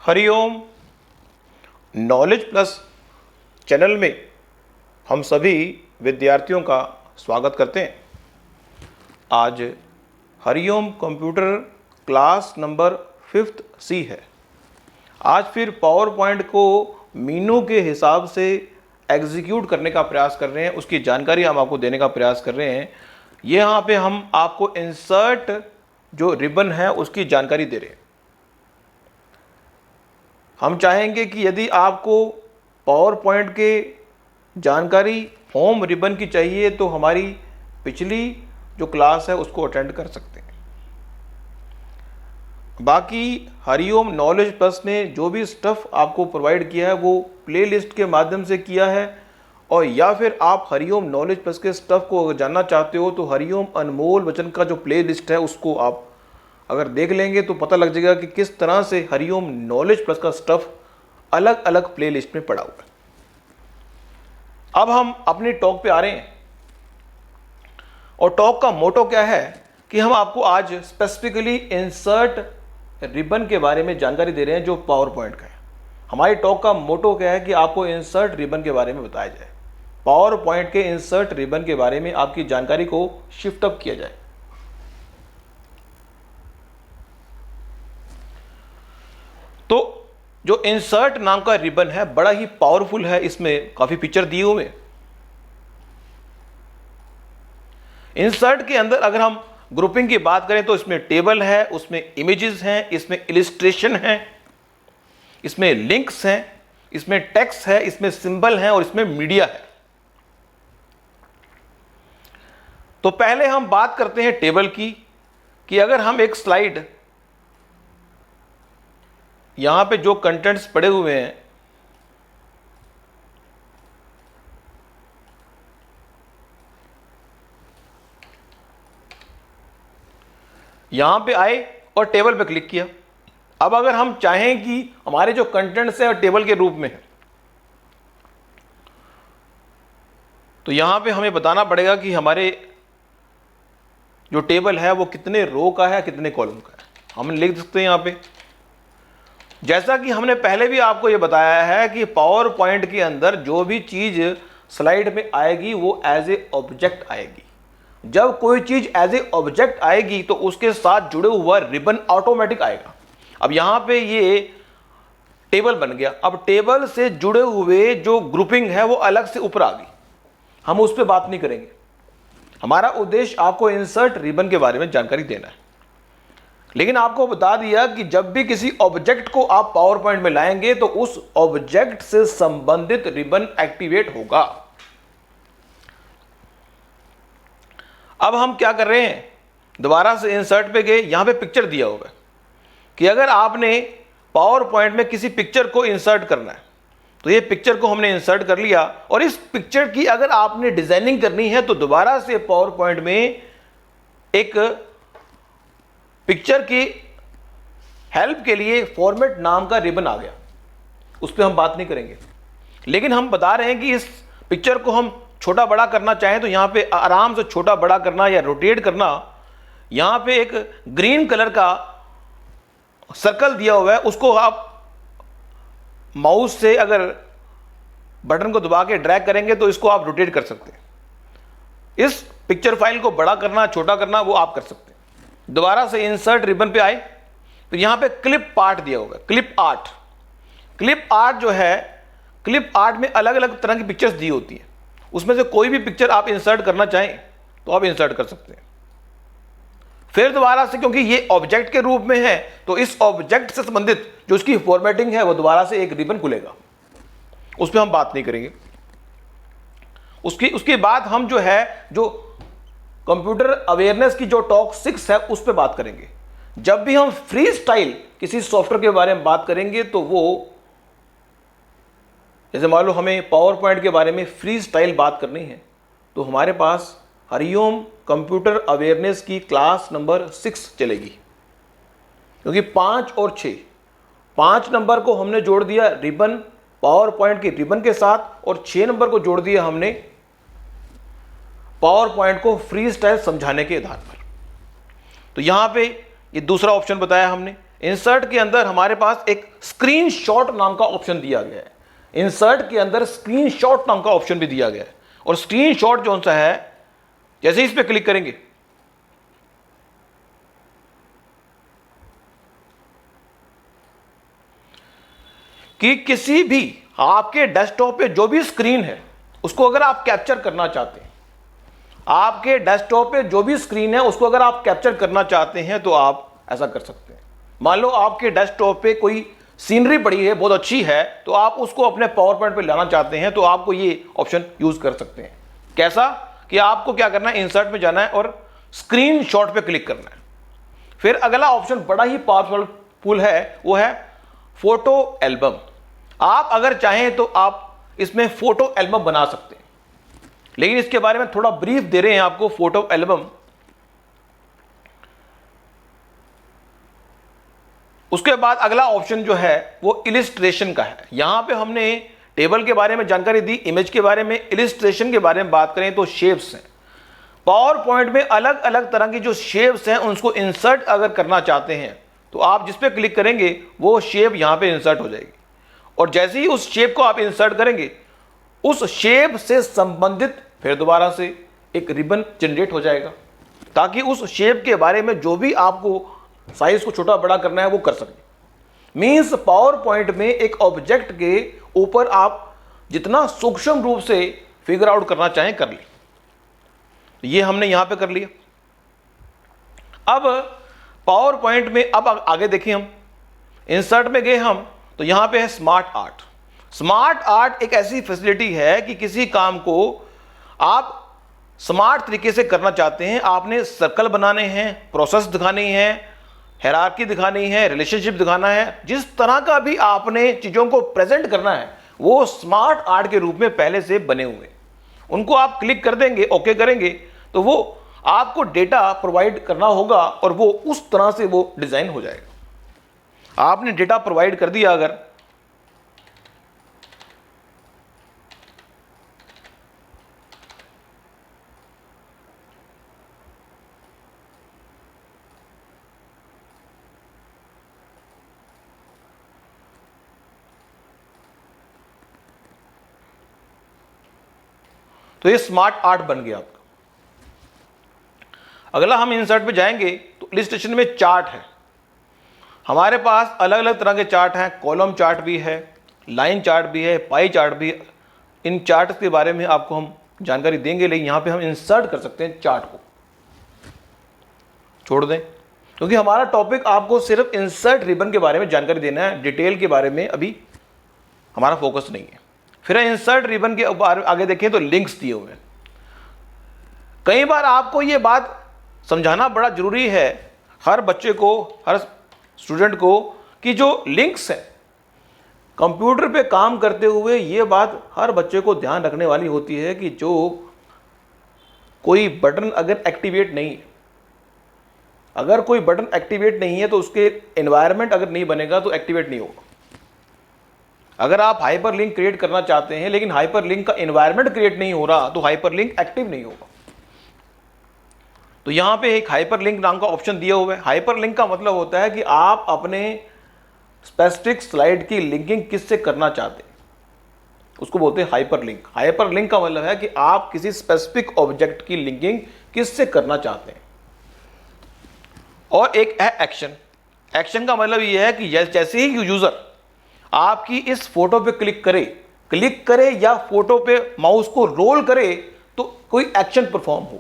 Hariom. Knowledge plus channel में हम सभी विद्यार्थियों का स्वागत करते हैं। आज Hariom computer class number 5th C है। आज फिर पावर पॉइंट को मीनू के हिसाब से एग्जीक्यूट करने का प्रयास कर रहे हैं, उसकी जानकारी हम आपको देने का प्रयास कर रहे हैं। यहाँ पे हम आपको इंसर्ट जो रिबन है उसकी जानकारी दे रहे हैं। हम चाहेंगे कि यदि आपको पावर पॉइंट के जानकारी होम रिबन की चाहिए तो हमारी पिछली जो क्लास है उसको अटेंड कर सकते हैं। बाकी हरिओम नॉलेज प्लस ने जो भी स्टफ़ आपको प्रोवाइड किया है वो प्लेलिस्ट के माध्यम से किया है, और या फिर आप हरिओम नॉलेज प्लस के स्टफ़ को अगर जानना चाहते हो तो हरिओम अनमोल वचन का जो प्लेलिस्ट है उसको आप अगर देख लेंगे तो पता लग जाएगा कि किस तरह से हरिओम नॉलेज प्लस का स्टफ़ अलग अलग प्लेलिस्ट में पड़ा हुआ है। अब हम अपने टॉक पे आ रहे हैं, और टॉक का मोटो क्या है कि हम आपको आज स्पेसिफिकली इंसर्ट रिबन के बारे में जानकारी दे रहे हैं जो पावर पॉइंट का है। हमारी टॉक का मोटो क्या है कि आपको इंसर्ट रिबन के बारे में बताया जाए, पावर पॉइंट के इंसर्ट रिबन के बारे में आपकी जानकारी को शिफ्ट अप किया जाए। तो जो इंसर्ट नाम का रिबन है बड़ा ही पावरफुल है, इसमें काफी पिक्चर दिए हुए। इंसर्ट के अंदर अगर हम ग्रुपिंग की बात करें तो इसमें टेबल है, उसमें इमेजेस हैं, इसमें इलिस्ट्रेशन है, इसमें लिंक्स हैं, इसमें टेक्स्ट है, इसमें सिंबल है और इसमें मीडिया है। तो पहले हम बात करते हैं टेबल की, कि अगर हम एक स्लाइड यहां पे जो कंटेंट्स पड़े हुए हैं यहां पे आए और टेबल पे क्लिक किया। अब अगर हम चाहें कि हमारे जो कंटेंट्स है टेबल के रूप में है तो यहां पे हमें बताना पड़ेगा कि हमारे जो टेबल है वो कितने रो का है, कितने कॉलम का है। हम लिख सकते हैं यहां पे, जैसा कि हमने पहले भी आपको यह बताया है कि पावर पॉइंट के अंदर जो भी चीज स्लाइड में आएगी वो एज ए ऑब्जेक्ट आएगी। जब कोई चीज एज ए ऑब्जेक्ट आएगी तो उसके साथ जुड़े हुआ रिबन ऑटोमेटिक आएगा। अब यहां पे ये टेबल बन गया, अब टेबल से जुड़े हुए जो ग्रुपिंग है वो अलग से ऊपर आ गई, हम उस पर बात नहीं करेंगे। हमारा उद्देश्य आपको इंसर्ट रिबन के बारे में जानकारी देना है। लेकिन आपको बता दिया कि जब भी किसी ऑब्जेक्ट को आप पावर पॉइंट में लाएंगे तो उस ऑब्जेक्ट से संबंधित रिबन एक्टिवेट होगा। अब हम क्या कर रहे हैं, दोबारा से इंसर्ट पे गए, यहां पे पिक्चर दिया हुआ है कि अगर आपने पावर पॉइंट में किसी पिक्चर को इंसर्ट करना है तो ये पिक्चर को हमने इंसर्ट कर लिया, और इस पिक्चर की अगर आपने डिजाइनिंग करनी है तो दोबारा से पावर पॉइंट में एक पिक्चर की हेल्प के लिए फॉर्मेट नाम का रिबन आ गया, उस पर हम बात नहीं करेंगे। लेकिन हम बता रहे हैं कि इस पिक्चर को हम छोटा बड़ा करना चाहें तो यहां पे आराम से छोटा बड़ा करना या रोटेट करना, यहां पे एक ग्रीन कलर का सर्कल दिया हुआ है, उसको आप माउस से अगर बटन को दबा के ड्रैग करेंगे तो इसको आप रोटेट कर सकते हैं। इस पिक्चर फाइल को बड़ा करना छोटा करना वो आप कर सकते हैं। दोबारा से इंसर्ट रिबन पे आए तो यहां पे क्लिप पार्ट दिया होगा, क्लिप आर्ट। क्लिप आर्ट जो है, क्लिप आर्ट में अलग अलग तरह की पिक्चर्स दी होती हैं, उसमें से कोई भी पिक्चर आप इंसर्ट करना चाहें तो आप इंसर्ट कर सकते हैं। फिर दोबारा से, क्योंकि ये ऑब्जेक्ट के रूप में है तो इस ऑब्जेक्ट से संबंधित जो उसकी फॉर्मेटिंग है वो दोबारा से एक रिबन खुलेगा, उस पर हम बात नहीं करेंगे। उसके बाद हम जो है जो कंप्यूटर अवेयरनेस की जो टॉक 6 है उस पर बात करेंगे। जब भी हम फ्री स्टाइल किसी सॉफ्टवेयर के बारे में बात करेंगे तो वो, जैसे मान लो हमें पावर पॉइंट के बारे में फ्री स्टाइल बात करनी है तो हमारे पास हरिओम कंप्यूटर अवेयरनेस की क्लास नंबर 6 चलेगी, क्योंकि 5 और 6, 5 नंबर को हमने जोड़ दिया रिबन, पावर पॉइंट के रिबन के साथ, और 6 नंबर को जोड़ दिया हमने पावर पॉइंट को फ्री स्टाइल समझाने के आधार पर। तो यहां पे ये दूसरा ऑप्शन बताया हमने, इंसर्ट के अंदर हमारे पास एक स्क्रीनशॉट नाम का ऑप्शन दिया गया है। इंसर्ट के अंदर स्क्रीनशॉट नाम का ऑप्शन भी दिया गया है, और स्क्रीनशॉट जो सा है, जैसे ही इस पर क्लिक करेंगे कि किसी भी आपके डेस्कटॉप पे जो भी स्क्रीन है उसको अगर आप कैप्चर करना चाहते हैं, आपके डेस्कटॉप पे जो भी स्क्रीन है उसको अगर आप कैप्चर करना चाहते हैं तो आप ऐसा कर सकते हैं। मान लो आपके डेस्कटॉप पे कोई सीनरी पड़ी है, बहुत अच्छी है, तो आप उसको अपने पावर पॉइंट पे लाना चाहते हैं तो आपको ये ऑप्शन यूज कर सकते हैं। कैसा कि आपको क्या करना है, इंसर्ट में जाना है और स्क्रीनशॉट पे क्लिक करना है। फिर अगला ऑप्शन बड़ा ही पावरफुल है, वो है फोटो एल्बम। आप अगर चाहें तो आप इसमें फोटो एल्बम बना सकते हैं, लेकिन इसके बारे में थोड़ा ब्रीफ दे रहे हैं आपको। फोटो एल्बम, उसके बाद अगला ऑप्शन जो है वो इलिस्ट्रेशन का है। यहां पे हमने टेबल के बारे में जानकारी दी, इमेज के बारे में, इलिस्ट्रेशन के बारे में बात करें तो शेप्स हैं। पावर पॉइंट में अलग अलग तरह की जो शेप्स हैं उनको इंसर्ट अगर करना चाहते हैं तो आप जिस पे क्लिक करेंगे वो शेप यहां पे इंसर्ट हो जाएगी, और जैसे ही उस शेप को आप इंसर्ट करेंगे उस शेप से संबंधित फिर दोबारा से एक रिबन जनरेट हो जाएगा, ताकि उस शेप के बारे में जो भी आपको साइज को छोटा बड़ा करना है वो कर सके। मींस पावर पॉइंट में एक ऑब्जेक्ट के ऊपर आप जितना सूक्ष्म रूप से फिगर आउट करना चाहें कर ले। ये हमने यहां पे कर लिया। अब पावर पॉइंट में अब आगे देखिए, हम इंसर्ट में गए हम तो यहां पे है स्मार्ट आर्ट। स्मार्ट आर्ट एक ऐसी फैसिलिटी है कि किसी काम को आप स्मार्ट तरीके से करना चाहते हैं, आपने सर्कल बनाने हैं, प्रोसेस दिखानी है, हायरार्की दिखानी है, रिलेशनशिप दिखाना है, जिस तरह का भी आपने चीजों को प्रेजेंट करना है वो स्मार्ट आर्ट के रूप में पहले से बने हुए। उनको आप क्लिक कर देंगे, ओके करेंगे, तो वो आपको डेटा प्रोवाइड करना होगा और वो उस तरह से वो डिजाइन हो जाएगा। आपने डेटा प्रोवाइड कर दिया अगर, तो ये स्मार्ट आर्ट बन गया आपका। अगला हम इंसर्ट पे जाएंगे तो इलिस्ट्रेशन में चार्ट है। हमारे पास अलग अलग तरह के चार्ट हैं, कॉलम चार्ट भी है, लाइन चार्ट भी है, पाई चार्ट भी है। इन चार्ट के बारे में आपको हम जानकारी देंगे, लेकिन यहां पे हम इंसर्ट कर सकते हैं चार्ट को, छोड़ दें, क्योंकि हमारा टॉपिक आपको सिर्फ इंसर्ट रिबन के बारे में जानकारी देना है, डिटेल के बारे में अभी हमारा फोकस नहीं है। फिर इंसर्ट रिबन के आगे देखें तो लिंक्स दिए हुए हैं। कई बार आपको ये बात समझाना बड़ा जरूरी है हर बच्चे को, हर स्टूडेंट को, कि जो लिंक्स हैं कंप्यूटर पे काम करते हुए, ये बात हर बच्चे को ध्यान रखने वाली होती है कि जो कोई बटन अगर एक्टिवेट नहीं है, अगर कोई बटन एक्टिवेट नहीं है तो उसके एनवायरनमेंट अगर नहीं बनेगा तो एक्टिवेट नहीं होगा। अगर आप हाइपरलिंक क्रिएट करना चाहते हैं लेकिन हाइपरलिंक का एनवायरनमेंट क्रिएट नहीं हो रहा तो हाइपरलिंक एक्टिव नहीं होगा। तो यहां पे एक हाइपरलिंक नाम का ऑप्शन दिया हुआ है। हाइपरलिंक का मतलब होता है कि आप अपने स्पेसिफिक स्लाइड की लिंकिंग किससे करना चाहते हैं, उसको बोलते हैं हाइपरलिंक। हाइपरलिंक का मतलब है कि आप किसी स्पेसिफिक ऑब्जेक्ट की लिंकिंग किससे करना चाहते हैं। और एक है एक्शन। एक्शन का मतलब यह है कि जैसे ही यूजर आपकी इस फोटो पे क्लिक करे या फोटो पे माउस को रोल करे तो कोई एक्शन परफॉर्म हो,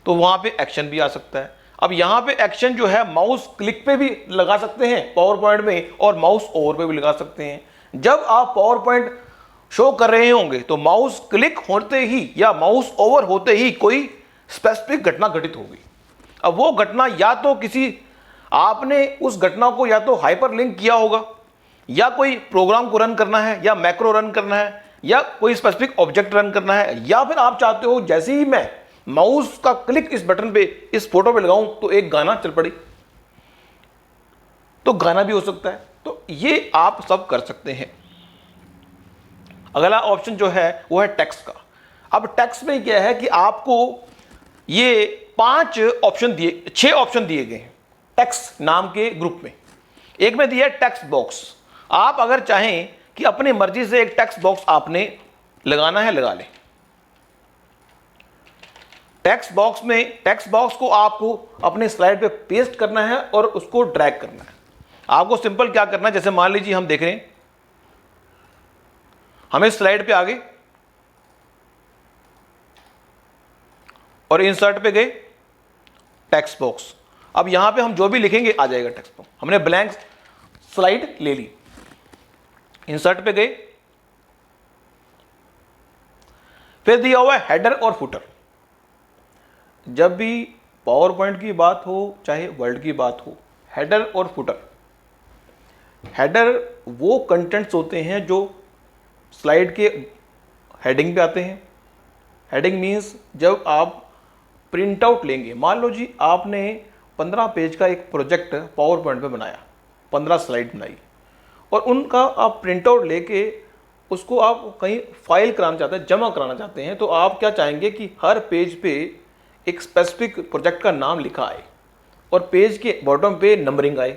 तो वहां पे एक्शन भी आ सकता है। अब यहां पे एक्शन जो है माउस क्लिक पे भी लगा सकते हैं पावर पॉइंट में, और माउस ओवर पे भी लगा सकते हैं। जब आप पावर पॉइंट शो कर रहे होंगे तो माउस क्लिक होते ही या माउस ओवर होते ही कोई स्पेसिफिक घटना घटित होगी। अब वो घटना या तो किसी आपने उस घटना को या तो हाइपरलिंक किया होगा, या कोई प्रोग्राम को रन करना है, या मैक्रो रन करना है, या कोई स्पेसिफिक ऑब्जेक्ट रन करना है, या फिर आप चाहते हो जैसे ही मैं माउस का क्लिक इस बटन पे इस फोटो पे लगाऊं तो एक गाना चल पड़े, तो गाना भी हो सकता है। तो ये आप सब कर सकते हैं। अगला ऑप्शन जो है वो है टेक्स्ट का। अब टेक्स्ट में क्या है कि आपको ये 6 ऑप्शन दिए गए हैं टेक्स्ट नाम के ग्रुप में। एक में दिया है टेक्स्ट बॉक्स। आप अगर चाहें कि अपनी मर्जी से एक टेक्स्ट बॉक्स आपने लगाना है, लगा लें। टेक्स्ट बॉक्स को आपको अपने स्लाइड पे पेस्ट करना है और उसको ड्रैग करना है। आपको सिंपल क्या करना है, जैसे मान लीजिए हम देख रहे हैं, हम इस स्लाइड पे आ गए और इंसर्ट पे गए, टेक्स्ट बॉक्स। अब यहां पे हम जो भी लिखेंगे आ जाएगा टेक्स्ट बॉक्स। हमने ब्लैंक स्लाइड ले ली, इंसर्ट पे गए, फिर दिया हुआ है हेडर और फुटर। जब भी पावर पॉइंट की बात हो चाहे वर्ड की बात हो, हेडर और फुटर, हेडर वो कंटेंट्स होते हैं जो स्लाइड के हेडिंग पे आते हैं। हेडिंग मीन्स जब आप प्रिंट आउट लेंगे, मान लो जी आपने 15 पेज का एक प्रोजेक्ट पावर पॉइंट पे बनाया, 15 स्लाइड बनाई, और उनका आप प्रिंट आउट लेके उसको आप कहीं फाइल कराना चाहते हैं, जमा कराना चाहते हैं, तो आप क्या चाहेंगे कि हर पेज पे एक स्पेसिफिक प्रोजेक्ट का नाम लिखा आए और पेज के बॉटम पे नंबरिंग आए।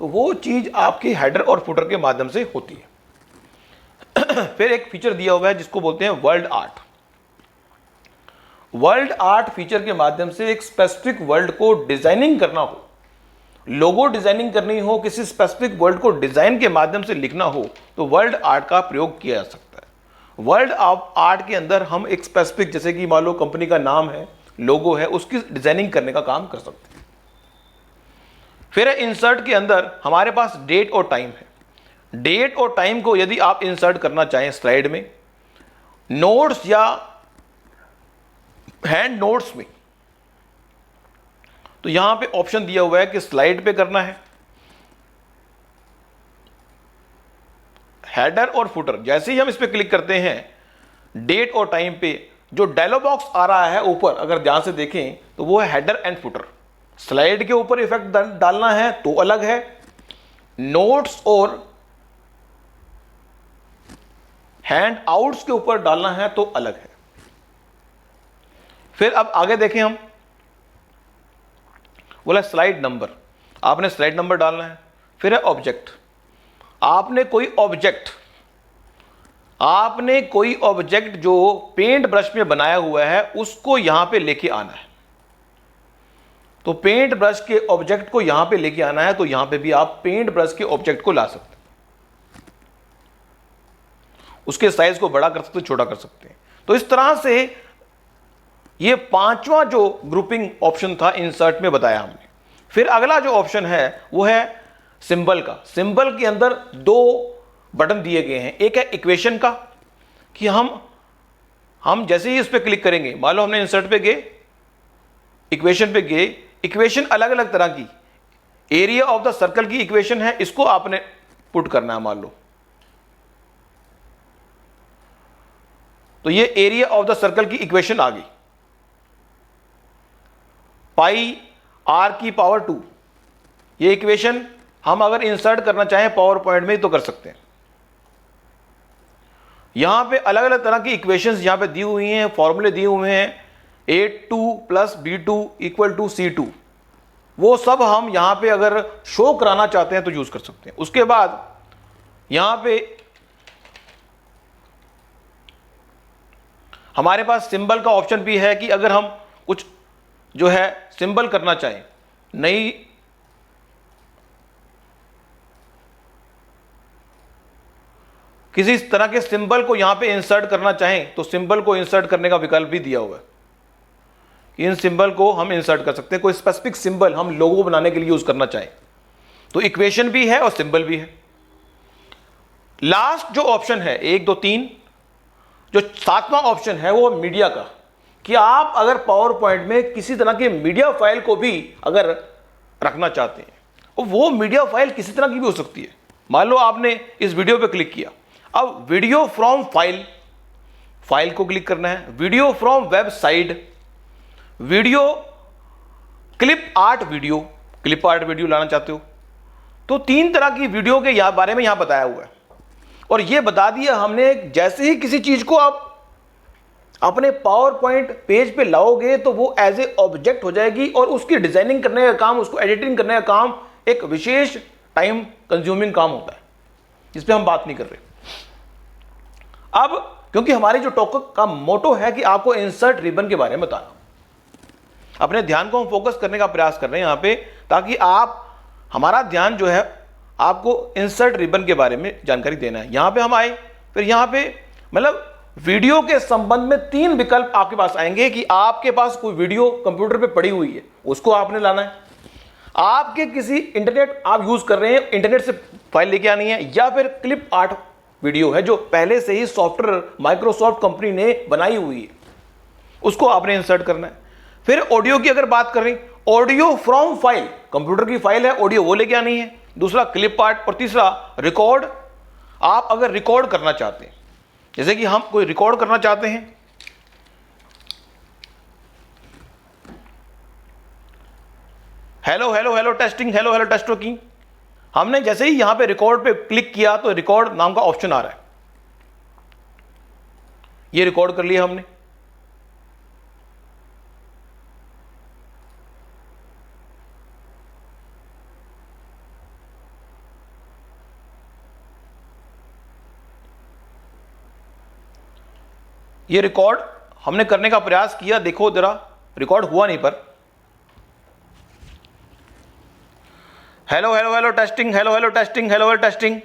तो वो चीज़ आपके हेडर और फुटर के माध्यम से होती है। फिर एक फीचर दिया हुआ है जिसको बोलते हैं world art. World art feature के माध्यम से एक स्पेसिफिक वर्ल्ड को डिजाइनिंग करना हो, लोगो डिजाइनिंग करनी हो, किसी स्पेसिफिक वर्ल्ड को डिजाइन के माध्यम से लिखना हो, तो वर्ल्ड आर्ट का प्रयोग किया जा सकता है। वर्ल्ड आर्ट के अंदर हम एक स्पेसिफिक, जैसे कि मान लो कंपनी का नाम है, लोगो है, उसकी डिजाइनिंग करने का काम कर सकते हैं। फिर इंसर्ट के अंदर हमारे पास डेट और टाइम है। डेट और टाइम को यदि आप इंसर्ट करना चाहें स्लाइड में, नोट्स या हैंड नोट्स में, तो यहां पे ऑप्शन दिया हुआ है कि स्लाइड पे करना है, हेडर और फुटर। जैसे ही हम इस पे क्लिक करते हैं, डेट और टाइम पे जो डायलॉग बॉक्स आ रहा है ऊपर, अगर ध्यान से देखें तो वो है हेडर एंड फुटर। स्लाइड के ऊपर इफेक्ट डालना है तो अलग है, नोट्स और हैंड आउट्स के ऊपर डालना है तो अलग है। फिर अब आगे देखें हम, बोला स्लाइड नंबर, आपने स्लाइड नंबर डालना है। फिर है ऑब्जेक्ट, आपने कोई ऑब्जेक्ट जो पेंट ब्रश में बनाया हुआ है उसको यहां पे लेके आना है। तो पेंट ब्रश के ऑब्जेक्ट को यहां पे लेके आना है, तो यहां पे भी आप पेंट ब्रश के ऑब्जेक्ट को ला सकते हैं, उसके साइज को बड़ा कर सकते हैं, छोटा कर सकते हैं। तो इस तरह से ये पांचवा जो ग्रुपिंग ऑप्शन था इंसर्ट में बताया हमने। फिर अगला जो ऑप्शन है वो है सिंबल का। सिंबल के अंदर दो बटन दिए गए हैं। एक है इक्वेशन का, कि हम जैसे ही इस पे क्लिक करेंगे, मान लो हमने इंसर्ट पे गए, इक्वेशन पे गए, इक्वेशन अलग अलग तरह की, एरिया ऑफ द सर्कल की इक्वेशन है, इसको आपने पुट करना है मान लो, तो ये एरिया ऑफ द सर्कल की इक्वेशन आ गई। पाई आर की पावर 2, ये इक्वेशन हम अगर इंसर्ट करना चाहें पावर पॉइंट में तो कर सकते हैं। यहां पे अलग अलग तरह की इक्वेशंस यहां पे दी हुई हैं, फॉर्मूले दिए हुए हैं, A2 plus B2 equal to C2, वो सब हम यहां पे अगर शो कराना चाहते हैं तो यूज कर सकते हैं। उसके बाद यहां पे हमारे पास सिंबल का ऑप्शन भी है, कि अगर हम कुछ जो है सिंबल करना चाहें, नई किसी तरह के सिंबल को यहां पे इंसर्ट करना चाहें, तो सिंबल को इंसर्ट करने का विकल्प भी दिया हुआ है। इन सिंबल को हम इंसर्ट कर सकते हैं, कोई स्पेसिफिक सिंबल हम लोगो बनाने के लिए यूज करना चाहें, तो इक्वेशन भी है और सिंबल भी है। लास्ट जो ऑप्शन है 1 2 3, जो 7वां ऑप्शन है वो मीडिया का, कि आप अगर पावर पॉइंट में किसी तरह के मीडिया फाइल को भी अगर रखना चाहते हैं, और वो मीडिया फाइल किसी तरह की भी हो सकती है। मान लो आपने इस वीडियो पे क्लिक किया, अब वीडियो फ्रॉम फाइल को क्लिक करना है, video from website, video clip art video लाना चाहते हो, तो 3 तरह की वीडियो के बारे में यहां बताया हुआ है। और यह बता दिया हमने, जैसे ही किसी चीज को आप अपने पावर पॉइंट पेज पे लाओगे तो वो एज ए ऑब्जेक्ट हो जाएगी, और उसकी डिजाइनिंग करने का काम, उसको एडिटिंग करने का काम एक विशेष टाइम कंज्यूमिंग काम होता है, जिस पे हम बात नहीं कर रहे। अब क्योंकि हमारी जो टॉक का मोटो है कि आपको इंसर्ट रिबन के बारे में बताना, अपने ध्यान को हम फोकस करने का प्रयास कर रहे हैं यहां पे, ताकि आप, हमारा ध्यान जो है आपको इंसर्ट रिबन के बारे में जानकारी देना है। यहां पे हम आए, फिर यहां पे मतलब वीडियो के संबंध में 3 विकल्प आपके पास आएंगे कि आपके पास कोई वीडियो कंप्यूटर पे पड़ी हुई है, उसको आपने लाना है, आपके किसी इंटरनेट आप यूज कर रहे हैं, इंटरनेट से फाइल लेके आनी है, या फिर क्लिप आर्ट वीडियो है जो पहले से ही सॉफ्टवेयर माइक्रोसॉफ्ट कंपनी ने बनाई हुई है, उसको आपने इंसर्ट करना है। फिर ऑडियो की अगर बात करें, ऑडियो फ्रॉम फाइल, कंप्यूटर की फाइल है ऑडियो, वो लेके आनी है। दूसरा क्लिप आर्ट, और तीसरा रिकॉर्ड। आप अगर रिकॉर्ड करना चाहते हैं, जैसे कि हम कोई रिकॉर्ड करना चाहते हैं, hello hello hello testing, hello hello test की, हमने जैसे ही यहां पे रिकॉर्ड पे क्लिक किया तो रिकॉर्ड नाम का ऑप्शन आ रहा है, ये रिकॉर्ड कर लिया हमने। ये रिकॉर्ड हमने करने का प्रयास किया, देखो जरा रिकॉर्ड हुआ नहीं, पर hello hello hello testing, hello hello testing, hello hello testing.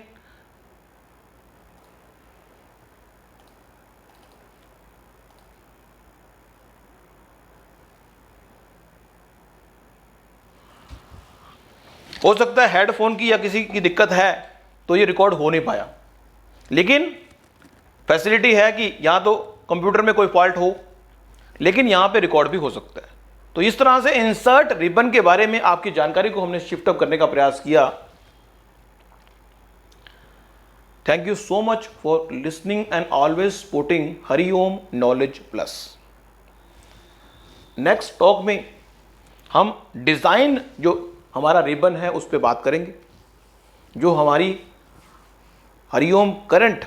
हो सकता है हेडफोन की या किसी की दिक्कत है तो ये रिकॉर्ड हो नहीं पाया, लेकिन फैसिलिटी है कि यहां तो कंप्यूटर में कोई फॉल्ट हो, लेकिन यहां पे रिकॉर्ड भी हो सकता है। तो इस तरह से इंसर्ट रिबन के बारे में आपकी जानकारी को हमने शिफ्ट अप करने का प्रयास किया। Thank you so much for listening and always supporting Hariom knowledge plus. Next talk में हम डिजाइन जो हमारा रिबन है उस पर बात करेंगे, जो हमारी Hariom current,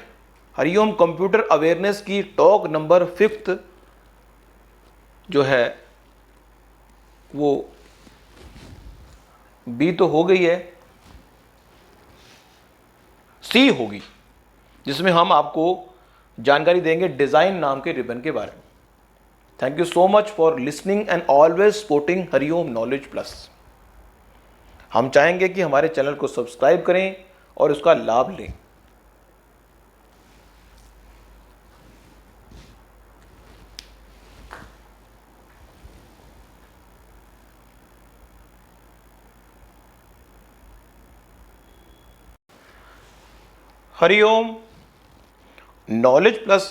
Hariom computer awareness की टॉक नंबर 5 जो है वो बी तो हो गई है, सी होगी, जिसमें हम आपको जानकारी देंगे डिजाइन नाम के रिबन के बारे में। Thank you so much for listening and always supporting Hariom knowledge plus. हम चाहेंगे कि हमारे चैनल को सब्सक्राइब करें और उसका लाभ लें। Hariom knowledge plus